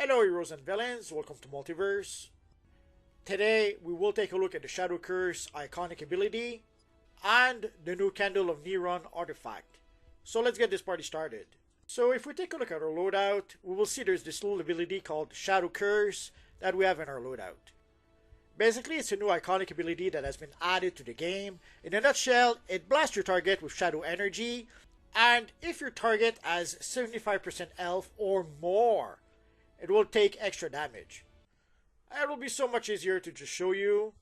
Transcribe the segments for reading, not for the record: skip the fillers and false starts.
Hello heroes and villains, welcome to Multiverse. Today we will take a look at the Shadow Curse iconic ability and the new Candle of Neron Artifact. So let's get this party started. So if we take a look at our loadout, we will see there's this little ability called Shadow Curse that we have in our loadout. Basically, it's a new iconic ability that has been added to the game. In a nutshell, it blasts your target with shadow energy, and if your target has 75% health or more, it will take extra damage. It will be so much easier to just show you.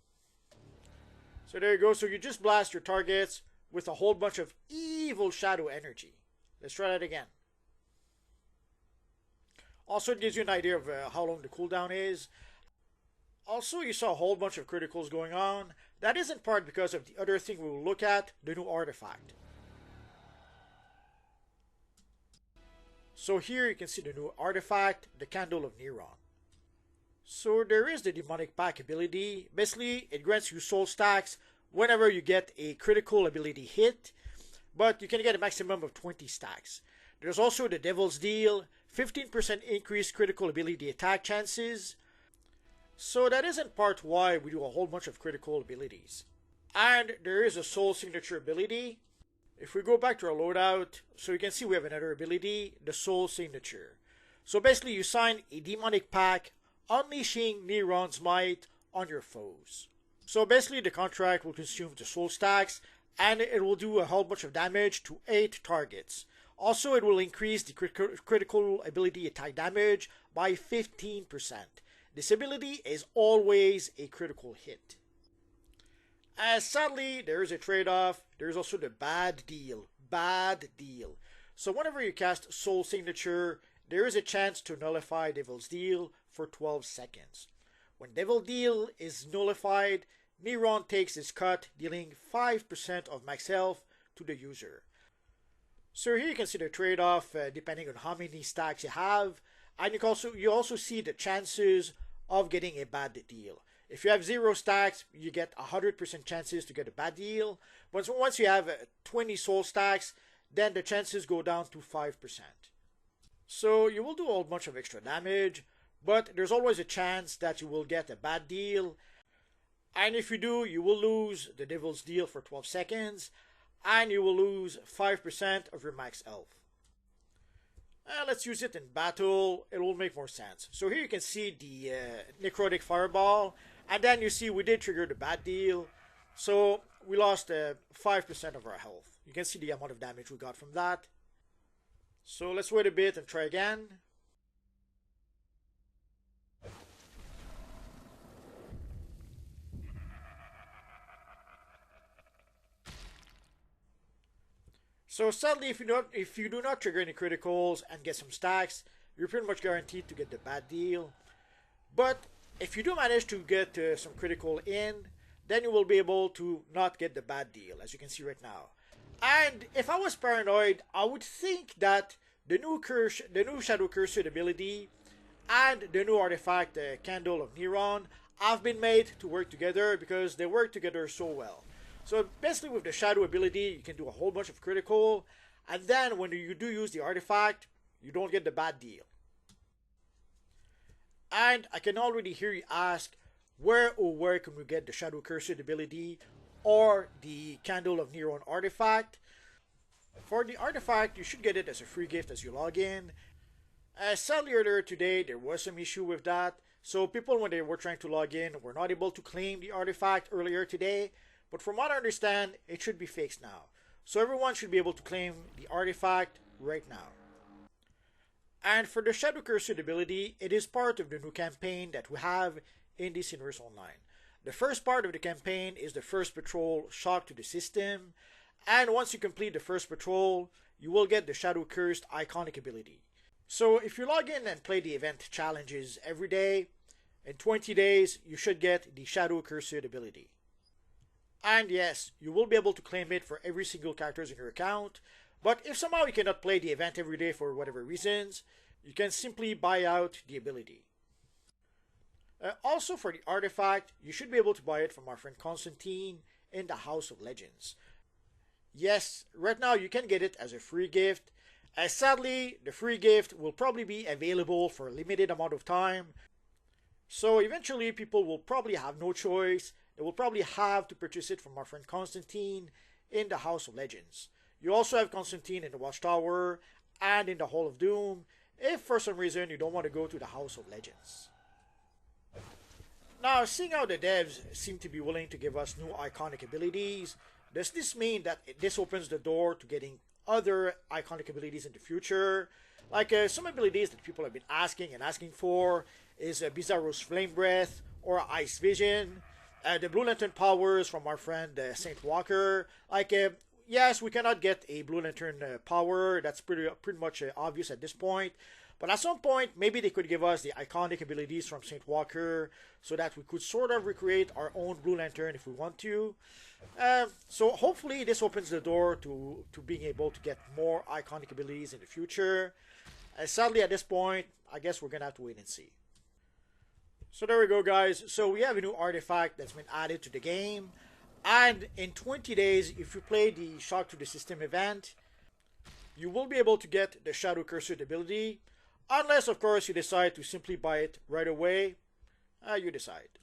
So there you go. So you just blast your targets with a whole bunch of evil shadow energy. Let's try that again. Also, it gives you an idea of how long the cooldown is. Also, you saw a whole bunch of criticals going on. That is in part because of the other thing we will look at, the new artifact. So here you can see the new artifact, the Candle of Neron. So there is the Demonic Pack ability. Basically, it grants you soul stacks whenever you get a critical ability hit, but you can get a maximum of 20 stacks. There's also the Devil's Deal, 15% increased critical ability attack chances. So that is in part why we do a whole bunch of critical abilities. And there is a soul signature ability. If we go back to our loadout, so you can see we have another ability, the soul signature. So basically you sign a demonic pack, unleashing Neron's might on your foes. So basically the contract will consume the soul stacks, and it will do a whole bunch of damage to 8 targets. Also, it will increase the critical ability attack damage by 15%. This ability is always a critical hit. Sadly, there is a trade-off. There is also the bad deal. Bad deal. So whenever you cast Soul Signature, there is a chance to nullify Devil's Deal for 12 seconds. When Devil Deal is nullified, Neron takes his cut, dealing 5% of max health to the user. So here you can see the trade-off depending on how many stacks you have, and you also see the chances of getting a bad deal. If you have 0 stacks, you get 100% chances to get a bad deal. Once you have 20 soul stacks, then the chances go down to 5%. So you will do a whole bunch of extra damage, but there's always a chance that you will get a bad deal. And if you do, you will lose the Devil's Deal for 12 seconds, and you will lose 5% of your max health. Let's use it in battle, it will make more sense. So here you can see the Necrotic Fireball, and then you see we did trigger the bad deal, so we lost 5% of our health. You can see the amount of damage we got from that. So let's wait a bit and try again. So sadly, if you do not trigger any criticals and get some stacks, you're pretty much guaranteed to get the bad deal. But if you do manage to get some critical in, then you will be able to not get the bad deal, as you can see right now. And if I was paranoid, I would think that the new Shadow Curse ability and the new artifact, the Candle of Neron, have been made to work together because they work together so well. So basically with the Shadow ability, you can do a whole bunch of critical, and then when you do use the artifact, you don't get the bad deal. And I can already hear you ask, where can we get the Shadow Curse ability or the Candle of Neron Artifact? For the artifact, you should get it as a free gift as you log in. Sadly earlier today, there was some issue with that, so people when they were trying to log in were not able to claim the artifact earlier today. But from what I understand, it should be fixed now. So everyone should be able to claim the artifact right now. And for the Shadow Curse ability, it is part of the new campaign that we have in DC Universe Online. The first part of the campaign is the first patrol, Shock to the System. And once you complete the first patrol, you will get the Shadow Cursed iconic ability. So if you log in and play the event challenges every day, in 20 days, you should get the Shadow Cursed ability. And yes, you will be able to claim it for every single character in your account, but if somehow you cannot play the event every day for whatever reasons, you can simply buy out the ability. Also for the artifact, you should be able to buy it from our friend Constantine in the House of Legends. Yes, right now you can get it as a free gift, Sadly, the free gift will probably be available for a limited amount of time, so eventually people will probably have no choice. They will probably have to purchase it from our friend Constantine in the House of Legends. You also have Constantine in the Watchtower and in the Hall of Doom if for some reason you don't want to go to the House of Legends. Now, seeing how the devs seem to be willing to give us new iconic abilities, does this mean that this opens the door to getting other iconic abilities in the future? Like some abilities that people have been asking for is Bizarro's Flame Breath or Ice Vision. The Blue Lantern powers from our friend Saint Walker. Like, yes, we cannot get a Blue Lantern power. That's pretty much obvious at this point. But at some point, maybe they could give us the iconic abilities from Saint Walker so that we could sort of recreate our own Blue Lantern if we want to. So hopefully this opens the door to being able to get more iconic abilities in the future. Sadly, at this point, I guess we're going to have to wait and see. So there we go, guys. So we have a new artifact that's been added to the game. And in 20 days, if you play the Shock to the System event, you will be able to get the Shadow Cursor ability. Unless, of course, you decide to simply buy it right away. You decide.